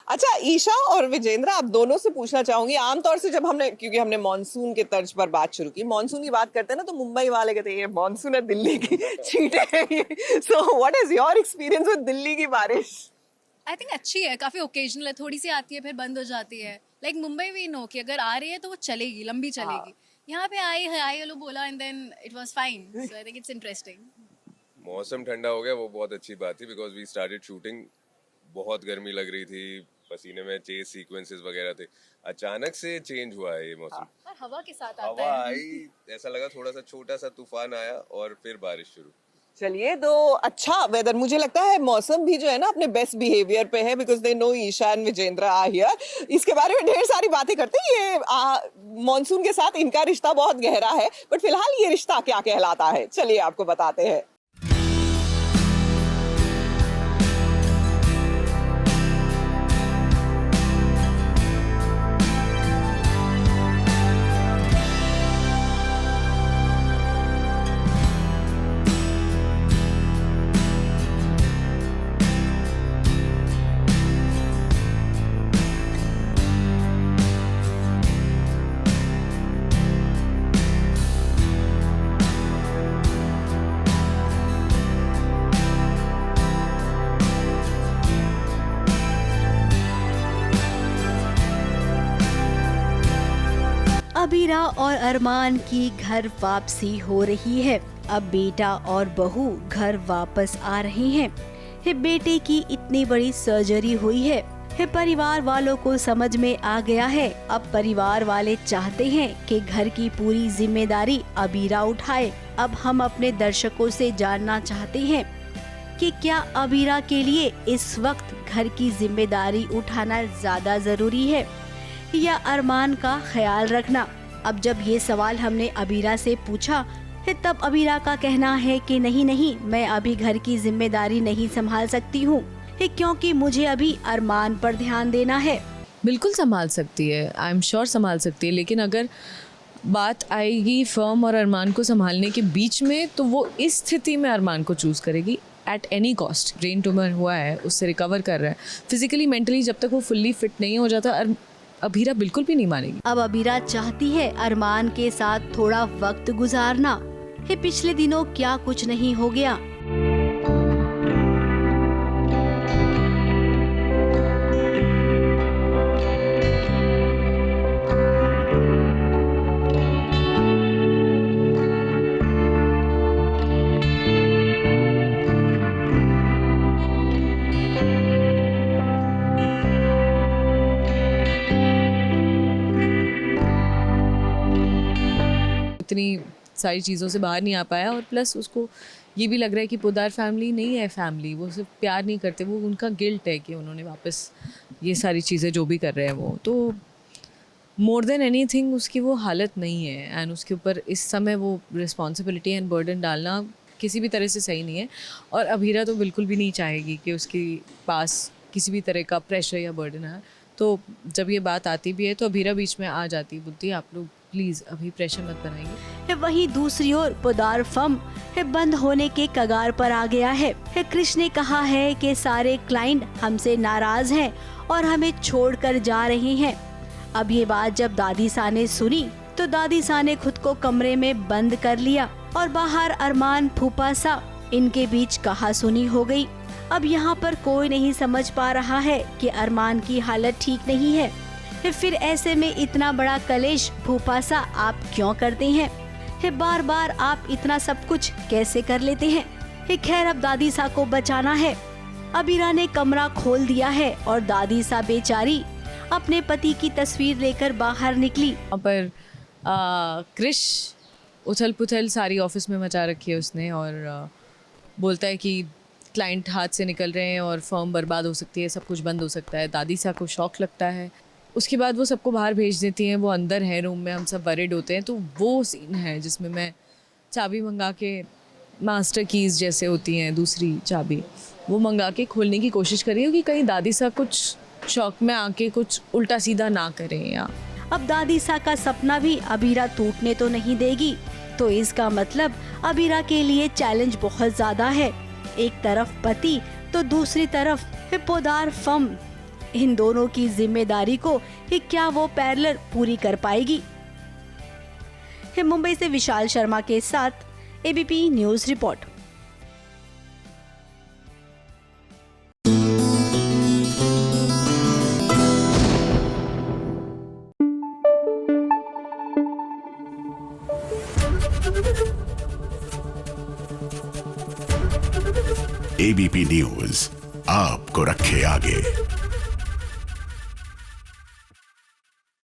अच्छा, ईशा और विजेंद्र, आप दोनों से पूछना चाहूंगी, आमतौर से जब क्योंकि हमने मॉनसून के तर्ज पर बात शुरू की, मॉनसून की बात करते हैं ना तो मुंबई वाले कहते हैं ये मॉनसून है, दिल्ली की छींटे हैं ये। So what is your experience with Delhi की बारिश? आई थिंक अच्छी है, काफ़ी ओकेजनल है, थोड़ी सी आती है फिर बंद हो जाती है। लाइक मुंबई वी नो कि अगर आ रही है तो वो चलेगी, लंबी चलेगी। यहाँ पे आई हेलो बोला and then it was fine, so I think it's interesting. मौसम ठंडा हो गया, वो बहुत अच्छी बात थी बिकॉज वी स्टार्टेड शूटिंग। बहुत गर्मी लग रही थी, पसीने में चेस सीक्वेंसेस वगैरह थे। अचानक से चेंज हुआ है ये मौसम। और हवा के साथ आता हवा है। आई, ऐसा लगा थोड़ा सा छोटा सा तूफान आया और फिर बारिश शुरू। चलिए, तो अच्छा वेदर, मुझे लगता है मौसम भी जो है ना अपने बेस्ट बिहेवियर पे है, because they know Isha and Vijendra are here. इसके बारे में ढेर सारी बातें करते हैं, ये मॉनसून के साथ इनका रिश्ता बहुत गहरा है, बट फिलहाल ये रिश्ता क्या कहलाता है, चलिए आपको बताते हैं। अबीरा और अरमान की घर वापसी हो रही है। अब बेटा और बहू घर वापस आ रहे हैं। हे बेटे की इतनी बड़ी सर्जरी हुई है। हे परिवार वालों को समझ में आ गया है। अब परिवार वाले चाहते हैं कि घर की पूरी जिम्मेदारी अबीरा उठाए। अब हम अपने दर्शकों से जानना चाहते हैं कि क्या अबीरा के लिए इस वक्त घर की जिम्मेदारी उठाना ज्यादा जरूरी है या अरमान का ख्याल रखना। अब जब ये सवाल हमने अबीरा से पूछा है, तब अबीरा का कहना है कि नहीं, मैं अभी घर की जिम्मेदारी नहीं संभाल सकती हूँ, क्योंकि मुझे अभी अरमान पर ध्यान देना है। बिल्कुल संभाल सकती है, आई एम श्योर संभाल सकती है, लेकिन अगर बात आएगी फर्म और अरमान को संभालने के बीच में, तो वो इस स्थिति में अरमान को चूज करेगी at any cost. Brain tumour हुआ है, उससे रिकवर कर रहा है फिजिकली मेंटली, जब तक वो फुल्ली फिट नहीं हो जाता अबीरा बिल्कुल भी नहीं मानेगी। अब अबीरा चाहती है अरमान के साथ थोड़ा वक्त गुजारना। पिछले दिनों क्या कुछ नहीं हो गया। इतनी सारी चीज़ों से बाहर नहीं आ पाया, और प्लस उसको ये भी लग रहा है कि पोद्दार फैमिली नहीं है फैमिली, वो सिर्फ प्यार नहीं करते, वो उनका गिल्ट है कि उन्होंने वापस ये सारी चीज़ें जो भी कर रहे हैं वो, तो मोर देन एनीथिंग उसकी वो हालत नहीं है, एंड उसके ऊपर इस समय वो रिस्पॉन्सिबिलिटी एंड बर्डन डालना किसी भी तरह से सही नहीं है। और अबीरा तो बिल्कुल भी नहीं चाहेगी कि उसके पास किसी भी तरह का प्रेशर या बर्डन है। तो जब ये बात आती भी है तो अबीरा बीच में आ जाती, बोलती आप लोग प्लीज़ अभी प्रेशर मत बनाइए। वहीं दूसरी ओर पोद्दार फर्म बंद होने के कगार पर आ गया है। क्रिश ने कहा है कि सारे क्लाइंट हमसे नाराज हैं और हमें छोड़कर जा रहे हैं। अब ये बात जब दादी सा ने सुनी तो दादी सा ने खुद को कमरे में बंद कर लिया और बाहर अरमान फूफा सा इनके बीच कहासुनी हो गई। अब यहाँ पर कोई नहीं समझ पा रहा है कि अरमान की हालत ठीक नहीं है। फिर ऐसे में इतना बड़ा कलेश फूफा सा आप क्यों करते हैं? बार बार आप इतना सब कुछ कैसे कर लेते हैं? खैर, अब दादी सा को बचाना है। अबीरा ने कमरा खोल दिया है और दादी सा बेचारी अपने पति की तस्वीर लेकर बाहर निकली। वहाँ पर क्रिश उथल पुथल सारी ऑफिस में मचा रखी है उसने, और बोलता है कि क्लाइंट हाथ से निकल रहे हैं और फर्म बर्बाद हो सकती है, सब कुछ बंद हो सकता है। दादी सा को शौक लगता है। उसके बाद वो सबको बाहर भेज देती हैं, वो अंदर है रूम में, हम सब वरिड होते हैं। तो वो सीन है जिसमें मैं चाबी मंगा के, मास्टर कीज़ जैसे होती हैं दूसरी चाबी, वो मंगा के खोलने की कोशिश कर रही हूँ कि कहीं दादी सा कुछ शौक में आके कुछ उल्टा सीधा ना करें। या अब दादी सा का सपना भी अबीरा टूटने तो नहीं देगी, तो इसका मतलब अबीरा के लिए चैलेंज बहुत ज्यादा है। एक तरफ पति तो दूसरी तरफ पोद्दार फर्म। इन दोनों की जिम्मेदारी को कि क्या वो पैरेलल पूरी कर पाएगी। मुंबई से विशाल शर्मा के साथ ABP news report. ABP news आपको रखे आगे।